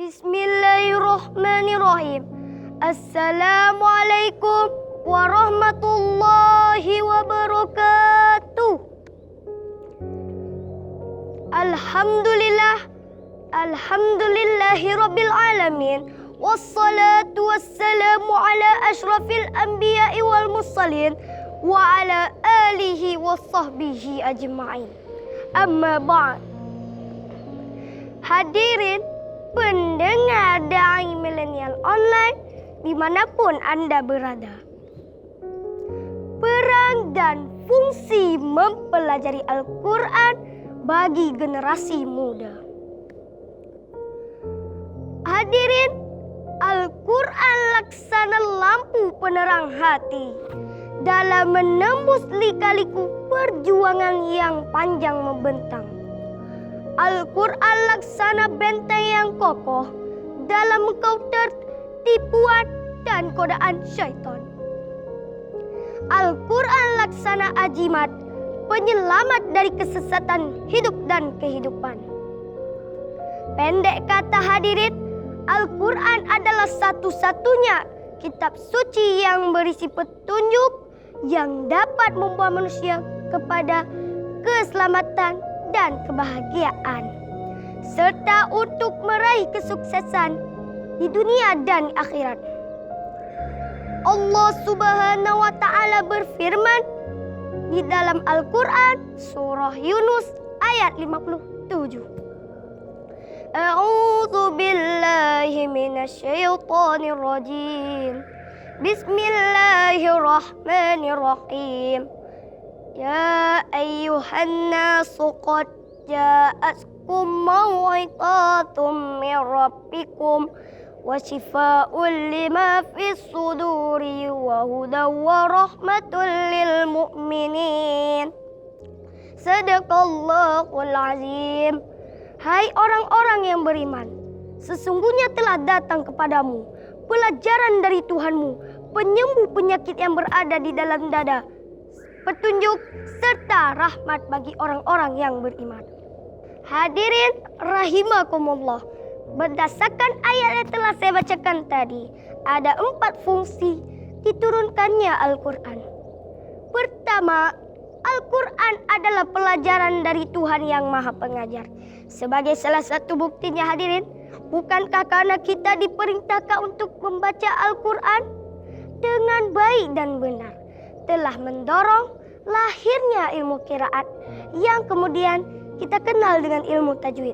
Bismillahirrahmanirrahim. Assalamualaikum warahmatullahi wabarakatuh. Alhamdulillahi rabbil alamin. Wassalatu wassalamu ala ashrafil anbiya'i wal mursalin wa ala alihi wa sahbihi ajma'in. Amma ba'd. Hadirin pendengar Dai Milenial Online dimanapun Anda berada. Peran dan fungsi mempelajari Al-Quran bagi generasi muda. Hadirin, Al-Quran laksana lampu penerang hati dalam menembus lika-liku perjuangan yang panjang membentang. Al-Quran laksana benteng yang kokoh dalam mengcounter tipuan dan godaan syaitan. Al-Quran laksana ajimat penyelamat dari kesesatan hidup dan kehidupan. Pendek kata hadirin, Al-Quran adalah satu-satunya kitab suci yang berisi petunjuk yang dapat membawa manusia kepada keselamatan dan kebahagiaan, serta untuk meraih kesuksesan di dunia dan akhirat. Allah Subhanahu wa Ta'ala berfirman di dalam Al-Quran surah Yunus ayat 57. A'udzu billahi minasyaitonir rajim. Bismillahirrahmanirrahim. Ya ayyuhan nasu qad ja'atkum mau'izatum min rabbikum wa shifaa'un lima fis suduri wa hudan wa rahmatul lil mu'minin. Sadaqallahul azim. Hai orang-orang yang beriman, sesungguhnya telah datang kepadamu pelajaran dari Tuhanmu, penyembuh penyakit yang berada di dalam dada, petunjuk serta rahmat bagi orang-orang yang beriman. Hadirin rahimakumullah, berdasarkan ayat yang telah saya bacakan tadi, ada 4 fungsi diturunkannya Al-Quran. Pertama, Al-Quran adalah pelajaran dari Tuhan yang Maha Pengajar. Sebagai salah satu buktinya hadirin, bukankah karena kita diperintahkan untuk membaca Al-Quran dengan baik dan benar telah mendorong lahirnya ilmu qiraat yang kemudian kita kenal dengan ilmu tajwid.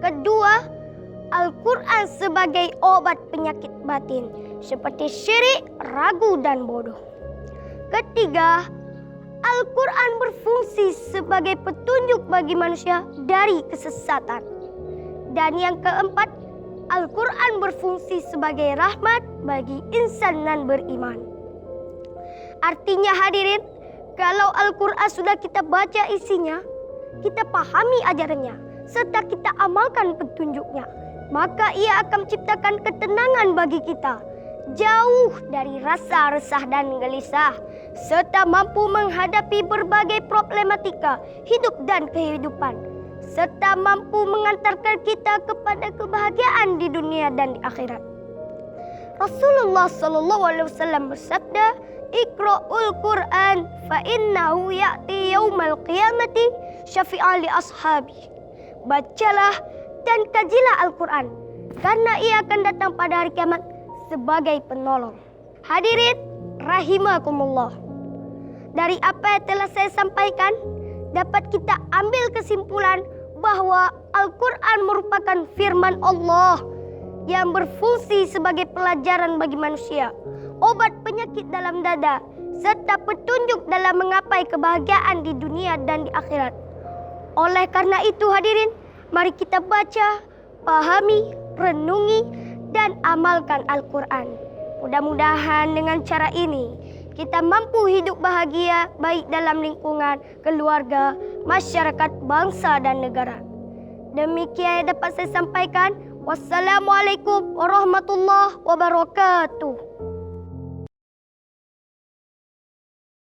Kedua, Al-Quran sebagai obat penyakit batin seperti syirik, ragu, dan bodoh. Ketiga, Al-Quran berfungsi sebagai petunjuk bagi manusia dari kesesatan. Dan yang keempat, Al-Quran berfungsi sebagai rahmat bagi insan yang beriman. Artinya hadirin, kalau Al-Quran sudah kita baca isinya, kita pahami ajarannya, serta kita amalkan petunjuknya, maka ia akan menciptakan ketenangan bagi kita, jauh dari rasa resah dan gelisah, serta mampu menghadapi berbagai problematika hidup dan kehidupan, serta mampu mengantarkan kita kepada kebahagiaan di dunia dan di akhirat. Rasulullah SAW bersabda, Iqra'ul Qur'an fa innahu ya'ti yaumal qiyamati syafi'an li ashabi. Bacalah dan kajilah Al-Quran, karena ia akan datang pada hari kiamat sebagai penolong. Hadirin rahimakumullah, dari apa yang telah saya sampaikan dapat kita ambil kesimpulan bahwa Al-Quran merupakan firman Allah yang berfungsi sebagai pelajaran bagi manusia, obat penyakit dalam dada, serta petunjuk dalam menggapai kebahagiaan di dunia dan di akhirat. Oleh karena itu hadirin, mari kita baca, pahami, renungi, dan amalkan Al-Quran. Mudah-mudahan dengan cara ini kita mampu hidup bahagia baik dalam lingkungan, keluarga, masyarakat, bangsa, dan negara. Demikian yang dapat saya sampaikan. Wassalamualaikum warahmatullahi wabarakatuh.